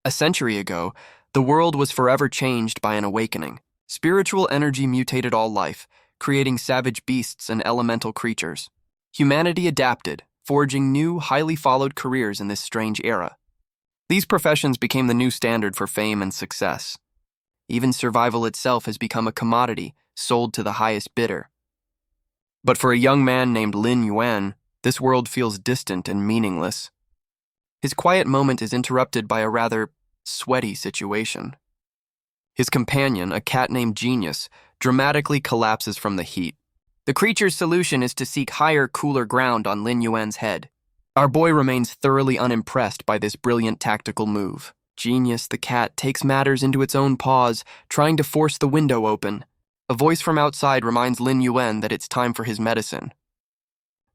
A century ago, the world was forever changed by an awakening. Spiritual energy mutated all life, creating savage beasts and elemental creatures. Humanity adapted, forging new, highly followed careers in this strange era. These professions became the new standard for fame and success. Even survival itself has become a commodity, sold to the highest bidder. But for a young man named Lin Yuan, this world feels distant and meaningless. His quiet moment is interrupted by a rather sweaty situation. His companion, a cat named Genius, dramatically collapses from the heat. The creature's solution is to seek higher, cooler ground on Lin Yuan's head. Our boy remains thoroughly unimpressed by this brilliant tactical move. Genius, the cat, takes matters into its own paws, trying to force the window open. A voice from outside reminds Lin Yuan that it's time for his medicine.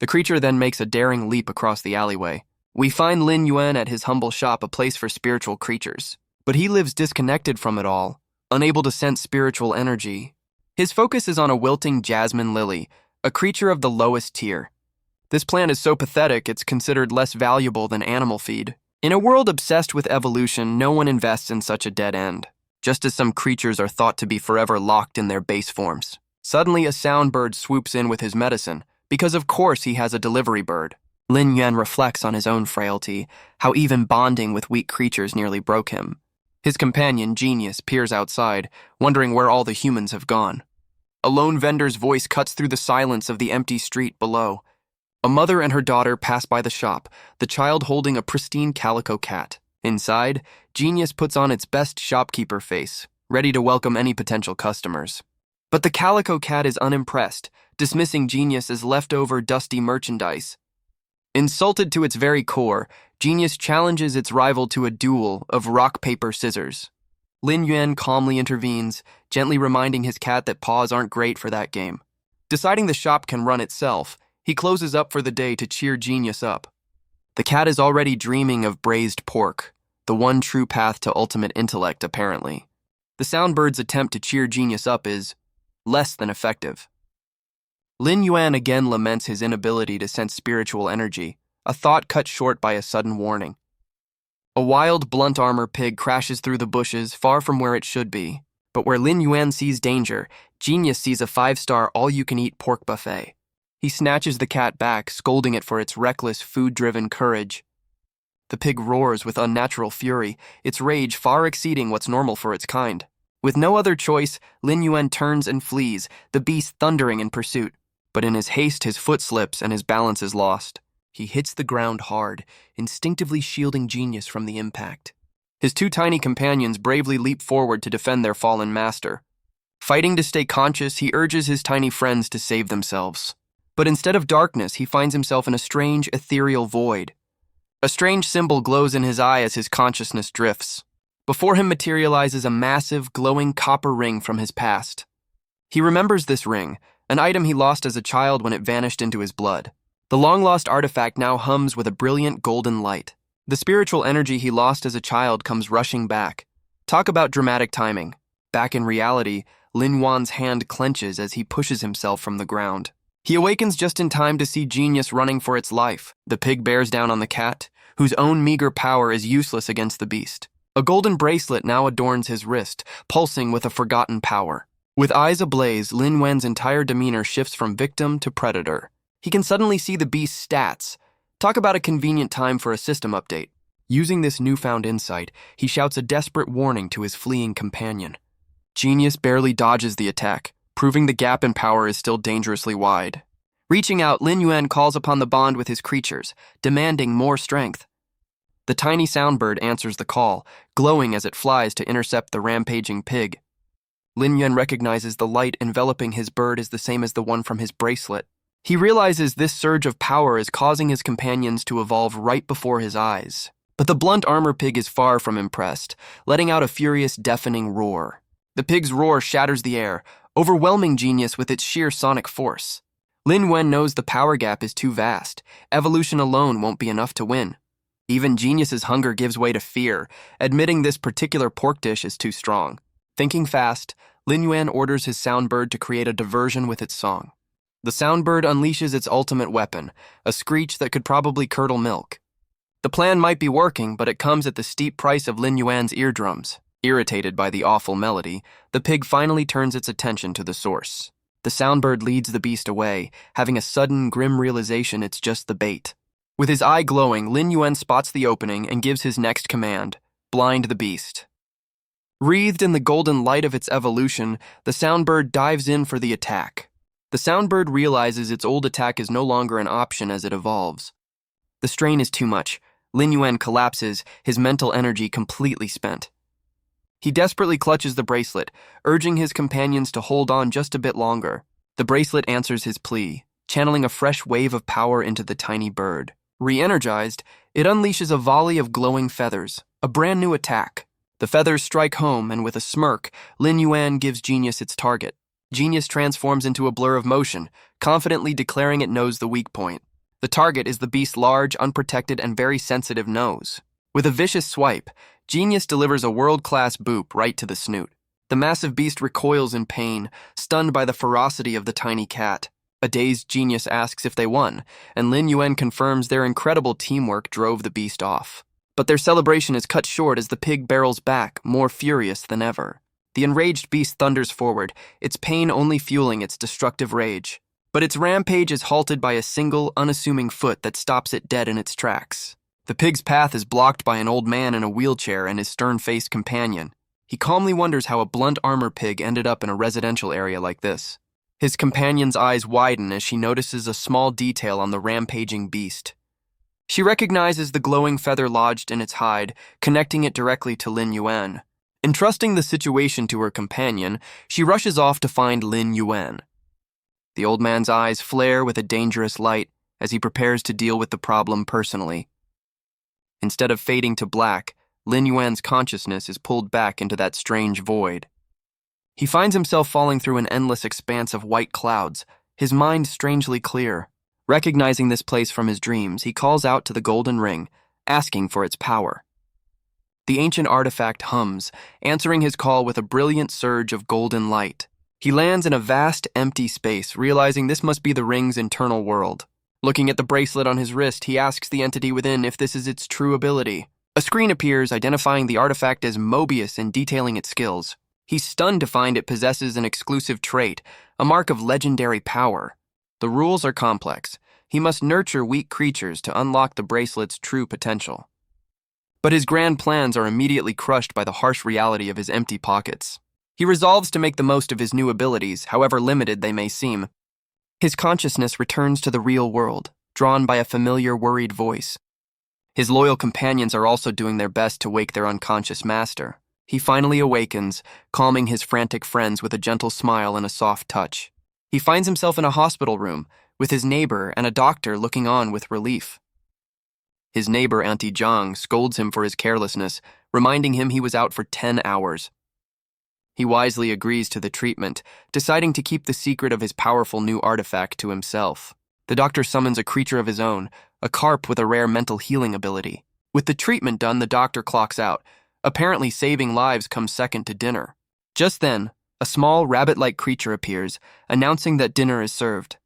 The creature then makes a daring leap across the alleyway. We find Lin Yuan at his humble shop, a place for spiritual creatures. But he lives disconnected from it all, unable to sense spiritual energy. His focus is on a wilting jasmine lily, a creature of the lowest tier. This plant is so pathetic it's considered less valuable than animal feed. In a world obsessed with evolution, no one invests in such a dead end, just as some creatures are thought to be forever locked in their base forms. Suddenly, a soundbird swoops in with his medicine, because of course he has a delivery bird. Lin Yuan reflects on his own frailty, how even bonding with weak creatures nearly broke him. His companion, Genius, peers outside, wondering where all the humans have gone. A lone vendor's voice cuts through the silence of the empty street below. A mother and her daughter pass by the shop, the child holding a pristine calico cat. Inside, Genius puts on its best shopkeeper face, ready to welcome any potential customers. But the calico cat is unimpressed, dismissing Genius as leftover dusty merchandise. Insulted to its very core, Genius challenges its rival to a duel of rock, paper, scissors. Lin Yuan calmly intervenes, gently reminding his cat that paws aren't great for that game. Deciding the shop can run itself, he closes up for the day to cheer Genius up. The cat is already dreaming of braised pork, the one true path to ultimate intellect, apparently. The soundbird's attempt to cheer Genius up is less than effective. Lin Yuan again laments his inability to sense spiritual energy, a thought cut short by a sudden warning. A wild, blunt armor pig crashes through the bushes, far from where it should be. But where Lin Yuan sees danger, Genius sees a 5-star all-you-can-eat pork buffet. He snatches the cat back, scolding it for its reckless, food-driven courage. The pig roars with unnatural fury, its rage far exceeding what's normal for its kind. With no other choice, Lin Yuan turns and flees, the beast thundering in pursuit. But in his haste, his foot slips and his balance is lost. He hits the ground hard, instinctively shielding Genius from the impact. His two tiny companions bravely leap forward to defend their fallen master. Fighting to stay conscious, he urges his tiny friends to save themselves. But instead of darkness, he finds himself in a strange, ethereal void. A strange symbol glows in his eye as his consciousness drifts. Before him materializes a massive, glowing copper ring from his past. He remembers this ring, an item he lost as a child when it vanished into his blood. The long-lost artifact now hums with a brilliant golden light. The spiritual energy he lost as a child comes rushing back. Talk about dramatic timing. Back in reality, Lin Yuan's hand clenches as he pushes himself from the ground. He awakens just in time to see Genius running for its life. The pig bears down on the cat, whose own meager power is useless against the beast. A golden bracelet now adorns his wrist, pulsing with a forgotten power. With eyes ablaze, Lin Yuan's entire demeanor shifts from victim to predator. He can suddenly see the beast's stats. Talk about a convenient time for a system update. Using this newfound insight, he shouts a desperate warning to his fleeing companion. Genius barely dodges the attack, proving the gap in power is still dangerously wide. Reaching out, Lin Yuan calls upon the bond with his creatures, demanding more strength. The tiny soundbird answers the call, glowing as it flies to intercept the rampaging pig. Lin Yuan recognizes the light enveloping his bird is the same as the one from his bracelet. He realizes this surge of power is causing his companions to evolve right before his eyes. But the blunt armor pig is far from impressed, letting out a furious, deafening roar. The pig's roar shatters the air, overwhelming Genius with its sheer sonic force. Lin Yuan knows the power gap is too vast. Evolution alone won't be enough to win. Even Genius's hunger gives way to fear, admitting this particular pork dish is too strong. Thinking fast, Lin Yuan orders his soundbird to create a diversion with its song. The soundbird unleashes its ultimate weapon, a screech that could probably curdle milk. The plan might be working, but it comes at the steep price of Lin Yuan's eardrums. Irritated by the awful melody, the pig finally turns its attention to the source. The soundbird leads the beast away, having a sudden, grim realization it's just the bait. With his eye glowing, Lin Yuan spots the opening and gives his next command: blind the beast. Wreathed in the golden light of its evolution, the soundbird dives in for the attack. The soundbird realizes its old attack is no longer an option as it evolves. The strain is too much. Lin Yuan collapses, his mental energy completely spent. He desperately clutches the bracelet, urging his companions to hold on just a bit longer. The bracelet answers his plea, channeling a fresh wave of power into the tiny bird. Re-energized, it unleashes a volley of glowing feathers, a brand new attack. The feathers strike home, and with a smirk, Lin Yuan gives Genius its target. Genius transforms into a blur of motion, confidently declaring it knows the weak point. The target is the beast's large, unprotected, and very sensitive nose. With a vicious swipe, Genius delivers a world-class boop right to the snoot. The massive beast recoils in pain, stunned by the ferocity of the tiny cat. A dazed Genius asks if they won, and Lin Yuan confirms their incredible teamwork drove the beast off. But their celebration is cut short as the pig barrels back, more furious than ever. The enraged beast thunders forward, its pain only fueling its destructive rage. But its rampage is halted by a single, unassuming foot that stops it dead in its tracks. The pig's path is blocked by an old man in a wheelchair and his stern-faced companion. He calmly wonders how a blunt armor pig ended up in a residential area like this. His companion's eyes widen as she notices a small detail on the rampaging beast. She recognizes the glowing feather lodged in its hide, connecting it directly to Lin Yuan. Entrusting the situation to her companion, she rushes off to find Lin Yuan. The old man's eyes flare with a dangerous light as he prepares to deal with the problem personally. Instead of fading to black, Lin Yuan's consciousness is pulled back into that strange void. He finds himself falling through an endless expanse of white clouds, his mind strangely clear. Recognizing this place from his dreams, he calls out to the golden ring, asking for its power. The ancient artifact hums, answering his call with a brilliant surge of golden light. He lands in a vast, empty space, realizing this must be the ring's internal world. Looking at the bracelet on his wrist, he asks the entity within if this is its true ability. A screen appears, identifying the artifact as Mobius and detailing its skills. He's stunned to find it possesses an exclusive trait, a mark of legendary power. The rules are complex. He must nurture weak creatures to unlock the bracelet's true potential. But his grand plans are immediately crushed by the harsh reality of his empty pockets. He resolves to make the most of his new abilities, however limited they may seem. His consciousness returns to the real world, drawn by a familiar, worried voice. His loyal companions are also doing their best to wake their unconscious master. He finally awakens, calming his frantic friends with a gentle smile and a soft touch. He finds himself in a hospital room, with his neighbor and a doctor looking on with relief. His neighbor, Auntie Zhang, scolds him for his carelessness, reminding him he was out for 10 hours. He wisely agrees to the treatment, deciding to keep the secret of his powerful new artifact to himself. The doctor summons a creature of his own, a carp with a rare mental healing ability. With the treatment done, the doctor clocks out. Apparently, saving lives comes second to dinner. Just then, a small rabbit-like creature appears, announcing that dinner is served.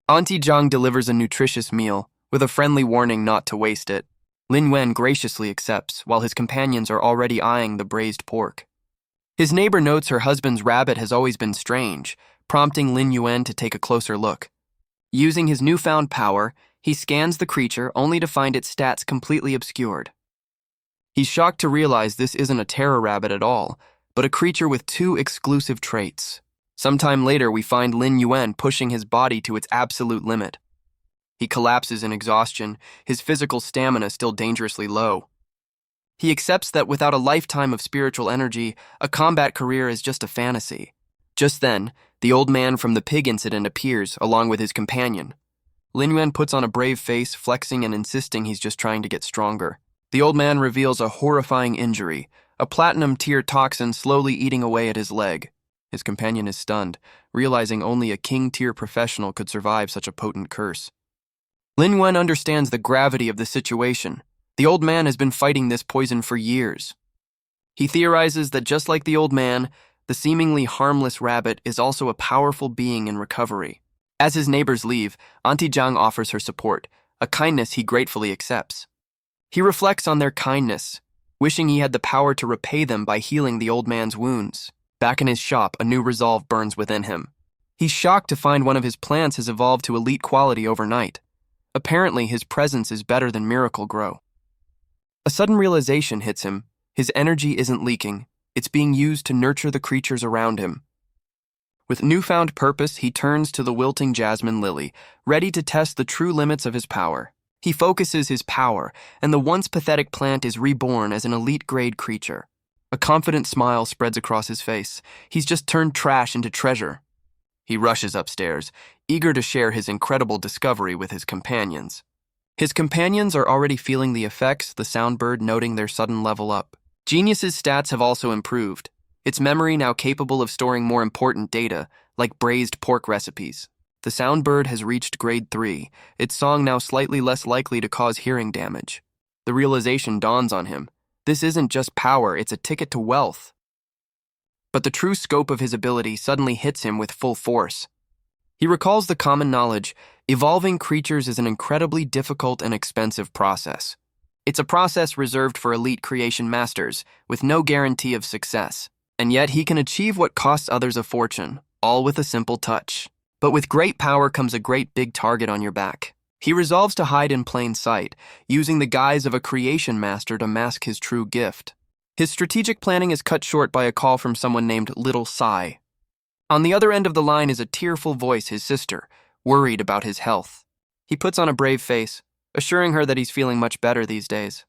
Auntie Zhang delivers a nutritious meal, with a friendly warning not to waste it. Lin Yuan graciously accepts, while his companions are already eyeing the braised pork. His neighbor notes her husband's rabbit has always been strange, prompting Lin Yuan to take a closer look. Using his newfound power, he scans the creature only to find its stats completely obscured. He's shocked to realize this isn't a terror rabbit at all, but a creature with 2 exclusive traits. Sometime later, we find Lin Yuan pushing his body to its absolute limit. He collapses in exhaustion, his physical stamina still dangerously low. He accepts that without a lifetime of spiritual energy, a combat career is just a fantasy. Just then, the old man from the pig incident appears, along with his companion. Lin Yuan puts on a brave face, flexing and insisting he's just trying to get stronger. The old man reveals a horrifying injury, a platinum tier toxin slowly eating away at his leg. His companion is stunned, realizing only a king-tier professional could survive such a potent curse. Lin Yuan understands the gravity of the situation. The old man has been fighting this poison for years. He theorizes that just like the old man, the seemingly harmless rabbit is also a powerful being in recovery. As his neighbors leave, Auntie Zhang offers her support, a kindness he gratefully accepts. He reflects on their kindness, wishing he had the power to repay them by healing the old man's wounds. Back in his shop, a new resolve burns within him. He's shocked to find one of his plants has evolved to elite quality overnight. Apparently, his presence is better than Miracle Grow. A sudden realization hits him. His energy isn't leaking. It's being used to nurture the creatures around him. With newfound purpose, he turns to the wilting jasmine lily, ready to test the true limits of his power. He focuses his power, and the once pathetic plant is reborn as an elite-grade creature. A confident smile spreads across his face. He's just turned trash into treasure. He rushes upstairs, eager to share his incredible discovery with his companions. His companions are already feeling the effects, the soundbird noting their sudden level up. Genius's stats have also improved, its memory now capable of storing more important data, like braised pork recipes. The soundbird has reached grade 3, its song now slightly less likely to cause hearing damage. The realization dawns on him. This isn't just power, it's a ticket to wealth. But the true scope of his ability suddenly hits him with full force. He recalls the common knowledge, evolving creatures is an incredibly difficult and expensive process. It's a process reserved for elite creation masters, with no guarantee of success. And yet he can achieve what costs others a fortune, all with a simple touch. But with great power comes a great big target on your back. He resolves to hide in plain sight, using the guise of a creation master to mask his true gift. His strategic planning is cut short by a call from someone named Little Sai. On the other end of the line is a tearful voice, his sister, worried about his health. He puts on a brave face, assuring her that he's feeling much better these days.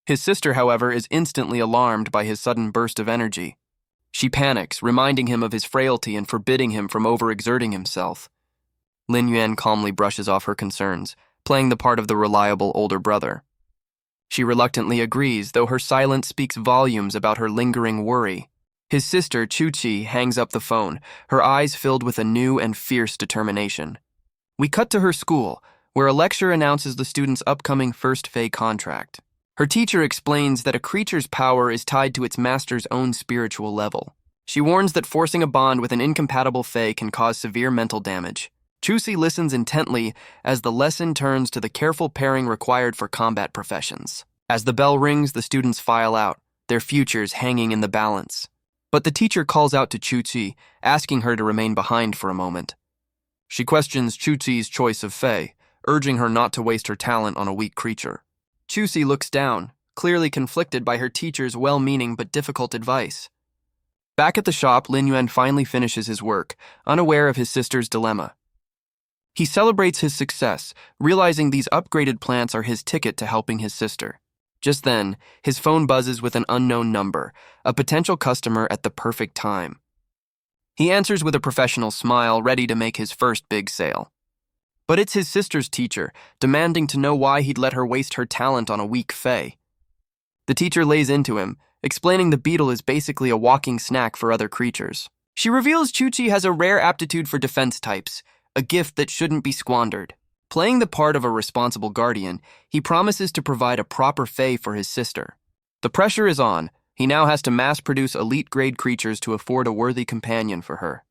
His sister, however, is instantly alarmed by his sudden burst of energy. She panics, reminding him of his frailty and forbidding him from overexerting himself. Lin Yuan calmly brushes off her concerns, playing the part of the reliable older brother. She reluctantly agrees, though her silence speaks volumes about her lingering worry. His sister, Chu-Chi, hangs up the phone, her eyes filled with a new and fierce determination. We cut to her school, where a lecturer announces the student's upcoming first Fey contract. Her teacher explains that a creature's power is tied to its master's own spiritual level. She warns that forcing a bond with an incompatible Fey can cause severe mental damage. Chu-Si listens intently as the lesson turns to the careful pairing required for combat professions. As the bell rings, the students file out, their futures hanging in the balance. But the teacher calls out to Chu-Chi, asking her to remain behind for a moment. She questions Chu-Chi's choice of Fey, urging her not to waste her talent on a weak creature. Chu-Si looks down, clearly conflicted by her teacher's well-meaning but difficult advice. Back at the shop, Lin Yuan finally finishes his work, unaware of his sister's dilemma. He celebrates his success, realizing these upgraded plants are his ticket to helping his sister. Just then, his phone buzzes with an unknown number, a potential customer at the perfect time. He answers with a professional smile, ready to make his first big sale. But it's his sister's teacher, demanding to know why he'd let her waste her talent on a weak Fey. The teacher lays into him, explaining the beetle is basically a walking snack for other creatures. She reveals Chu-Chi has a rare aptitude for defense types, a gift that shouldn't be squandered. Playing the part of a responsible guardian, he promises to provide a proper Fey for his sister. The pressure is on. He now has to mass-produce elite-grade creatures to afford a worthy companion for her.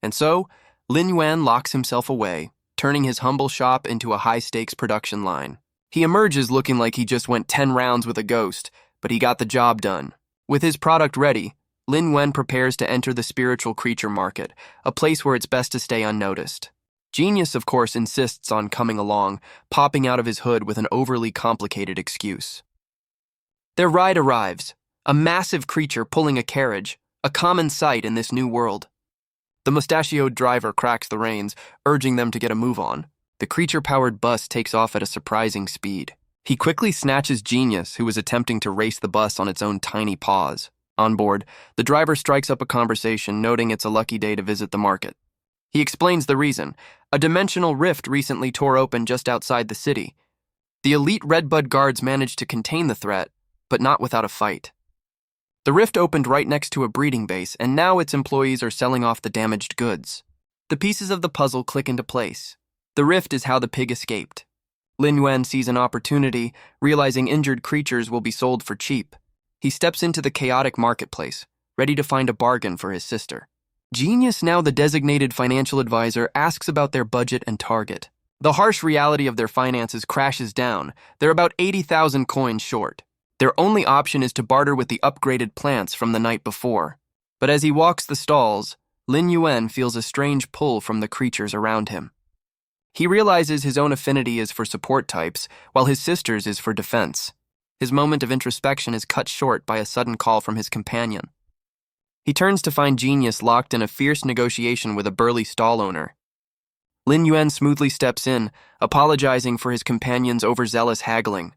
And so, Lin Yuan locks himself away, turning his humble shop into a high-stakes production line. He emerges looking like he just went 10 rounds with a ghost, but he got the job done. With his product ready, Lin Yuan prepares to enter the spiritual creature market, a place where it's best to stay unnoticed. Genius, of course, insists on coming along, popping out of his hood with an overly complicated excuse. Their ride arrives, a massive creature pulling a carriage, a common sight in this new world. The mustachioed driver cracks the reins, urging them to get a move on. The creature-powered bus takes off at a surprising speed. He quickly snatches Genius, who is attempting to race the bus on its own tiny paws. On board, the driver strikes up a conversation, noting it's a lucky day to visit the market. He explains the reason. A dimensional rift recently tore open just outside the city. The elite Redbud guards managed to contain the threat, but not without a fight. The rift opened right next to a breeding base, and now its employees are selling off the damaged goods. The pieces of the puzzle click into place. The rift is how the pig escaped. Lin Yuan sees an opportunity, realizing injured creatures will be sold for cheap. He steps into the chaotic marketplace, ready to find a bargain for his sister. Genius, now the designated financial advisor, asks about their budget and target. The harsh reality of their finances crashes down. They're about 80,000 coins short. Their only option is to barter with the upgraded plants from the night before. But as he walks the stalls, Lin Yuan feels a strange pull from the creatures around him. He realizes his own affinity is for support types, while his sister's is for defense. His moment of introspection is cut short by a sudden call from his companion. He turns to find Genius locked in a fierce negotiation with a burly stall owner. Lin Yuan smoothly steps in, apologizing for his companion's overzealous haggling.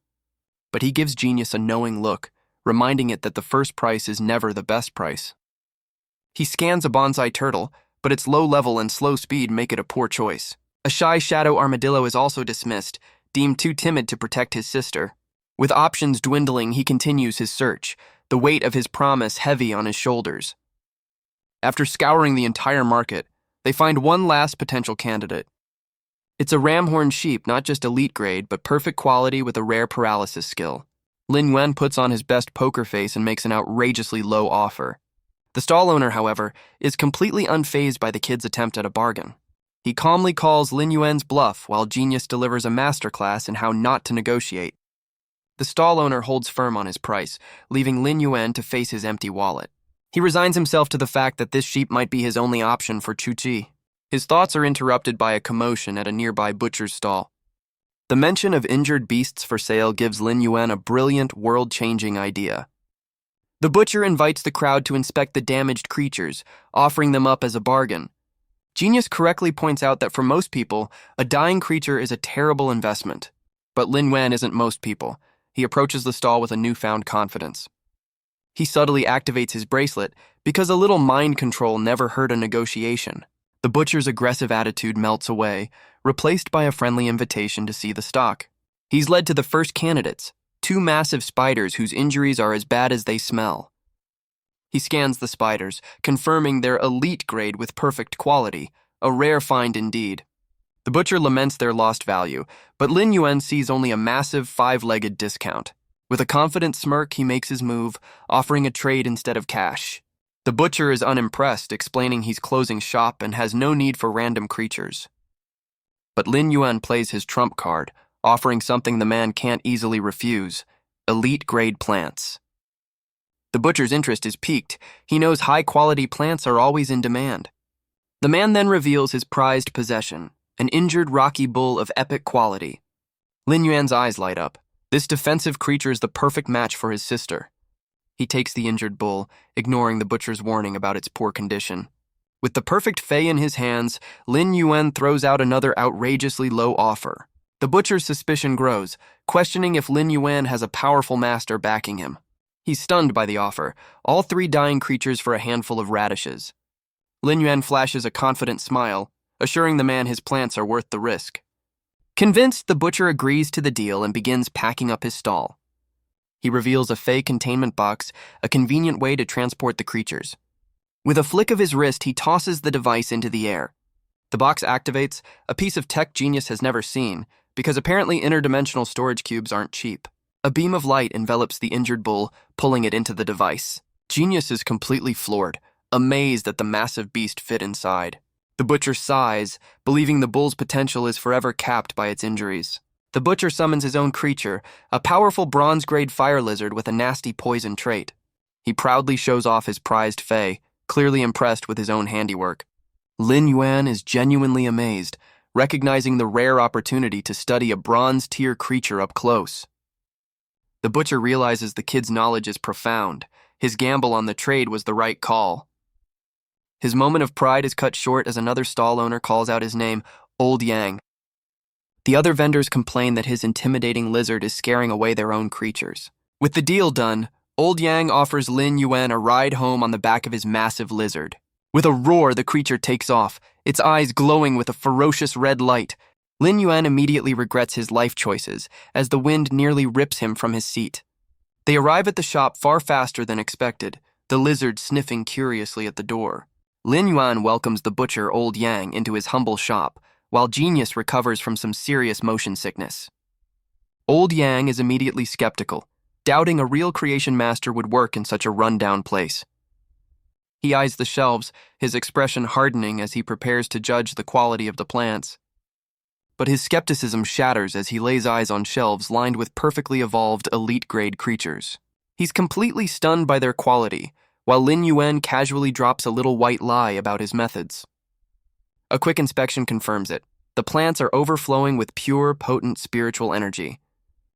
But he gives Genius a knowing look, reminding it that the first price is never the best price. He scans a bonsai turtle, but its low level and slow speed make it a poor choice. A shy shadow armadillo is also dismissed, deemed too timid to protect his sister. With options dwindling, he continues his search, the weight of his promise heavy on his shoulders. After scouring the entire market, they find one last potential candidate. It's a ramhorn sheep, not just elite grade, but perfect quality with a rare paralysis skill. Lin Yuan puts on his best poker face and makes an outrageously low offer. The stall owner, however, is completely unfazed by the kid's attempt at a bargain. He calmly calls Lin Yuan's bluff while Genius delivers a masterclass in how not to negotiate. The stall owner holds firm on his price, leaving Lin Yuan to face his empty wallet. He resigns himself to the fact that this sheep might be his only option for Chu-Chi. His thoughts are interrupted by a commotion at a nearby butcher's stall. The mention of injured beasts for sale gives Lin Yuan a brilliant, world-changing idea. The butcher invites the crowd to inspect the damaged creatures, offering them up as a bargain. Genius correctly points out that for most people, a dying creature is a terrible investment. But Lin Yuan isn't most people. He approaches the stall with a newfound confidence. He subtly activates his bracelet because a little mind control never hurt a negotiation. The butcher's aggressive attitude melts away, replaced by a friendly invitation to see the stock. He's led to the first candidates, 2 massive spiders whose injuries are as bad as they smell. He scans the spiders, confirming their elite grade with perfect quality, a rare find indeed. The butcher laments their lost value, but Lin Yuan sees only a massive 5-legged discount. With a confident smirk, he makes his move, offering a trade instead of cash. The butcher is unimpressed, explaining he's closing shop and has no need for random creatures. But Lin Yuan plays his trump card, offering something the man can't easily refuse: elite-grade plants. The butcher's interest is piqued. He knows high-quality plants are always in demand. The man then reveals his prized possession, an injured rocky bull of epic quality. Lin Yuan's eyes light up. This defensive creature is the perfect match for his sister. He takes the injured bull, ignoring the butcher's warning about its poor condition. With the perfect fei in his hands, Lin Yuan throws out another outrageously low offer. The butcher's suspicion grows, questioning if Lin Yuan has a powerful master backing him. He's stunned by the offer, all 3 dying creatures for a handful of radishes. Lin Yuan flashes a confident smile, assuring the man his plants are worth the risk. Convinced, the butcher agrees to the deal and begins packing up his stall. He reveals a fey containment box, a convenient way to transport the creatures. With a flick of his wrist, he tosses the device into the air. The box activates, a piece of tech Genius has never seen, because apparently interdimensional storage cubes aren't cheap. A beam of light envelops the injured bull, pulling it into the device. Genius is completely floored, amazed that the massive beast fit inside. The butcher sighs, believing the bull's potential is forever capped by its injuries. The butcher summons his own creature, a powerful bronze-grade fire lizard with a nasty poison trait. He proudly shows off his prized fey, clearly impressed with his own handiwork. Lin Yuan is genuinely amazed, recognizing the rare opportunity to study a bronze-tier creature up close. The butcher realizes the kid's knowledge is profound. His gamble on the trade was the right call. His moment of pride is cut short as another stall owner calls out his name, Old Yang. The other vendors complain that his intimidating lizard is scaring away their own creatures. With the deal done, Old Yang offers Lin Yuan a ride home on the back of his massive lizard. With a roar, the creature takes off, its eyes glowing with a ferocious red light. Lin Yuan immediately regrets his life choices, as the wind nearly rips him from his seat. They arrive at the shop far faster than expected, the lizard sniffing curiously at the door. Lin Yuan welcomes the butcher Old Yang into his humble shop, while Genius recovers from some serious motion sickness. Old Yang is immediately skeptical, doubting a real creation master would work in such a run-down place. He eyes the shelves, his expression hardening as he prepares to judge the quality of the plants. but his skepticism shatters as he lays eyes on shelves lined with perfectly evolved elite-grade creatures. He's completely stunned by their quality, while Lin Yuan casually drops a little white lie about his methods. A quick inspection confirms it. The plants are overflowing with pure, potent spiritual energy.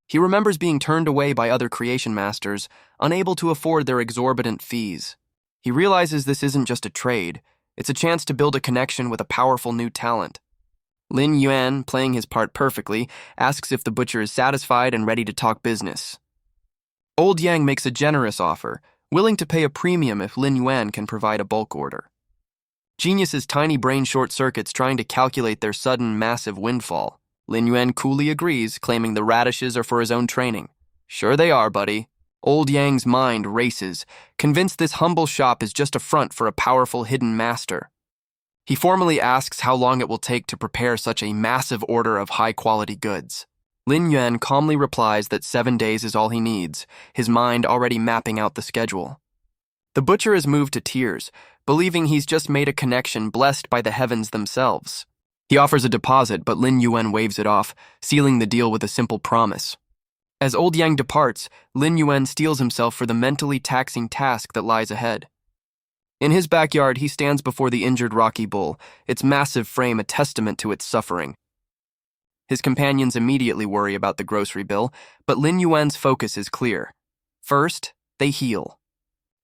He remembers being turned away by other creation masters, unable to afford their exorbitant fees. He realizes this isn't just a trade, it's a chance to build a connection with a powerful new talent. Lin Yuan, playing his part perfectly, asks if the butcher is satisfied and ready to talk business. Old Yang makes a generous offer, willing to pay a premium if Lin Yuan can provide a bulk order. Genius's tiny brain short-circuits trying to calculate their sudden, massive windfall. Lin Yuan coolly agrees, claiming the radishes are for his own training. Sure they are, buddy. Old Yang's mind races, convinced this humble shop is just a front for a powerful hidden master. He formally asks how long it will take to prepare such a massive order of high-quality goods. Lin Yuan calmly replies that 7 days is all he needs, his mind already mapping out the schedule. The butcher is moved to tears, believing he's just made a connection blessed by the heavens themselves. He offers a deposit, but Lin Yuan waves it off, sealing the deal with a simple promise. As Old Yang departs, Lin Yuan steels himself for the mentally taxing task that lies ahead. In his backyard, he stands before the injured rocky bull, its massive frame a testament to its suffering. His companions immediately worry about the grocery bill, but Lin Yuan's focus is clear. First, they heal.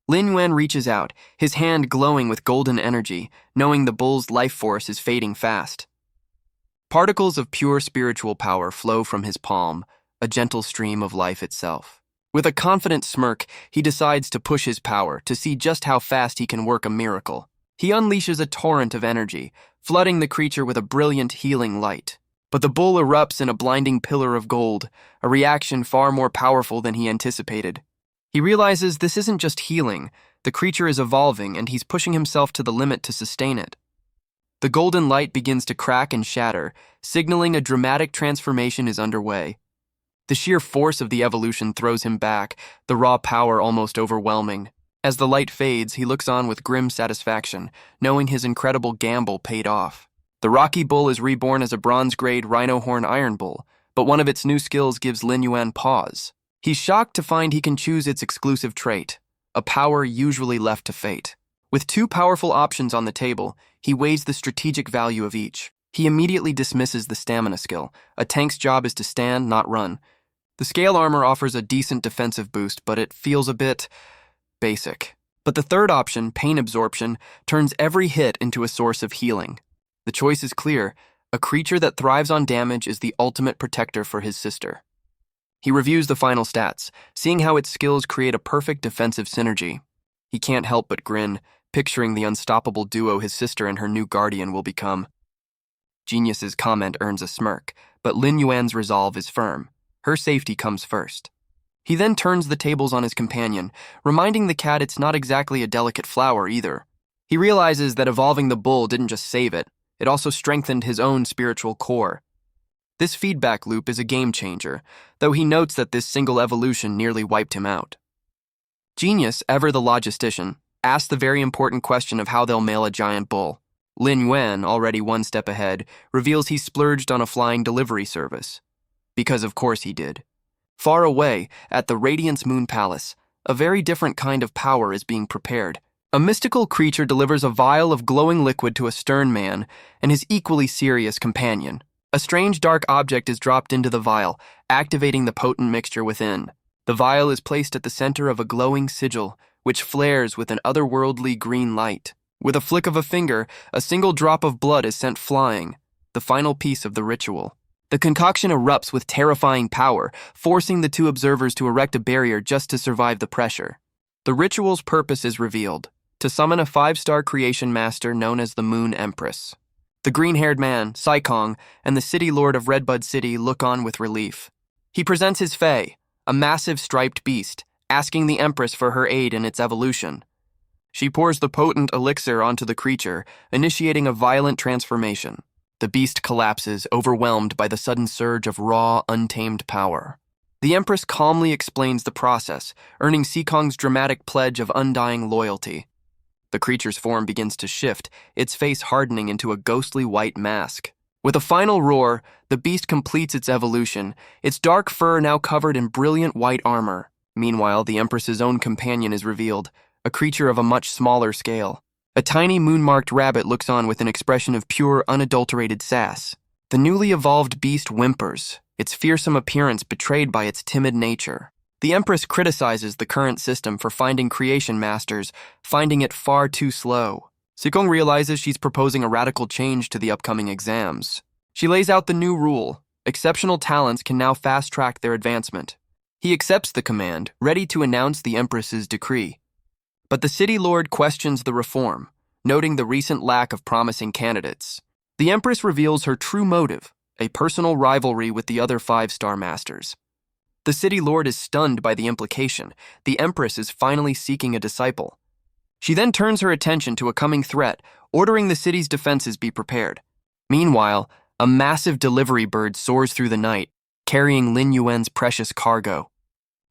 Lin Yuan reaches out, his hand glowing with golden energy, knowing the bull's life force is fading fast. Particles of pure spiritual power flow from his palm, a gentle stream of life itself. With a confident smirk, he decides to push his power to see just how fast he can work a miracle. He unleashes a torrent of energy, flooding the creature with a brilliant healing light. But the bull erupts in a blinding pillar of gold, a reaction far more powerful than he anticipated. He realizes this isn't just healing, the creature is evolving and he's pushing himself to the limit to sustain it. The golden light begins to crack and shatter, signaling a dramatic transformation is underway. The sheer force of the evolution throws him back, the raw power almost overwhelming. As the light fades, he looks on with grim satisfaction, knowing his incredible gamble paid off. The rocky bull is reborn as a bronze-grade rhino horn iron bull, but one of its new skills gives Lin Yuan pause. He's shocked to find he can choose its exclusive trait, a power usually left to fate. With two powerful options on the table, he weighs the strategic value of each. He immediately dismisses the stamina skill. A tank's job is to stand, not run. The scale armor offers a decent defensive boost, but it feels a bit basic. But the third option, pain absorption, turns every hit into a source of healing. The choice is clear. A creature that thrives on damage is the ultimate protector for his sister. He reviews the final stats, seeing how its skills create a perfect defensive synergy. He can't help but grin, picturing the unstoppable duo his sister and her new guardian will become. Genius's comment earns a smirk, but Lin Yuan's resolve is firm. Her safety comes first. He then turns the tables on his companion, reminding the cat it's not exactly a delicate flower either. He realizes that evolving the bull didn't just save it, it also strengthened his own spiritual core. This feedback loop is a game changer, though he notes that this single evolution nearly wiped him out. Genius, ever the logistician, asks the very important question of how they'll mail a giant bull. Lin Yuan, already one step ahead, reveals he splurged on a flying delivery service. Because of course he did. Far away, at the Radiance Moon Palace, a very different kind of power is being prepared. A mystical creature delivers a vial of glowing liquid to a stern man and his equally serious companion. A strange dark object is dropped into the vial, activating the potent mixture within. The vial is placed at the center of a glowing sigil, which flares with an otherworldly green light. With a flick of a finger, a single drop of blood is sent flying, the final piece of the ritual. The concoction erupts with terrifying power, forcing the two observers to erect a barrier just to survive the pressure. The ritual's purpose is revealed, to summon a 5-star creation master known as the Moon Empress. The green-haired man, Saikong, and the city lord of Redbud City look on with relief. He presents his fae, a massive striped beast, asking the Empress for her aid in its evolution. She pours the potent elixir onto the creature, initiating a violent transformation. The beast collapses, overwhelmed by the sudden surge of raw, untamed power. The Empress calmly explains the process, earning Saikong's dramatic pledge of undying loyalty. The creature's form begins to shift, its face hardening into a ghostly white mask. With a final roar, the beast completes its evolution, its dark fur now covered in brilliant white armor. Meanwhile, the Empress's own companion is revealed, a creature of a much smaller scale. A tiny moon-marked rabbit looks on with an expression of pure, unadulterated sass. The newly evolved beast whimpers, its fearsome appearance betrayed by its timid nature. The Empress criticizes the current system for finding creation masters, finding it far too slow. Sikong realizes she's proposing a radical change to the upcoming exams. She lays out the new rule: exceptional talents can now fast-track their advancement. He accepts the command, ready to announce the Empress's decree. But the city lord questions the reform, noting the recent lack of promising candidates. The Empress reveals her true motive, a personal rivalry with the other 5-star masters. The city lord is stunned by the implication. The Empress is finally seeking a disciple. She then turns her attention to a coming threat, ordering the city's defenses be prepared. Meanwhile, a massive delivery bird soars through the night, carrying Lin Yuan's precious cargo.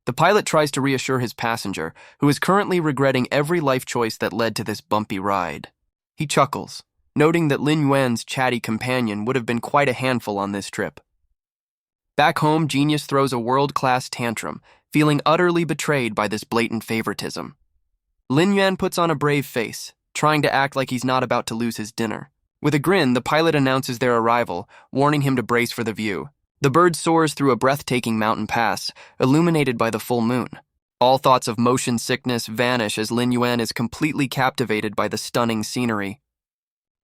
The pilot tries to reassure his passenger, who is currently regretting every life choice that led to this bumpy ride. He chuckles, noting that Lin Yuan's chatty companion would have been quite a handful on this trip. Back home, Genius throws a world-class tantrum, feeling utterly betrayed by this blatant favoritism. Lin Yuan puts on a brave face, trying to act like he's not about to lose his dinner. With a grin, the pilot announces their arrival, warning him to brace for the view. The bird soars through a breathtaking mountain pass, illuminated by the full moon. All thoughts of motion sickness vanish as Lin Yuan is completely captivated by the stunning scenery.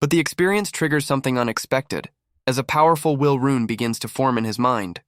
But the experience triggers something unexpected, as a powerful will rune begins to form in his mind.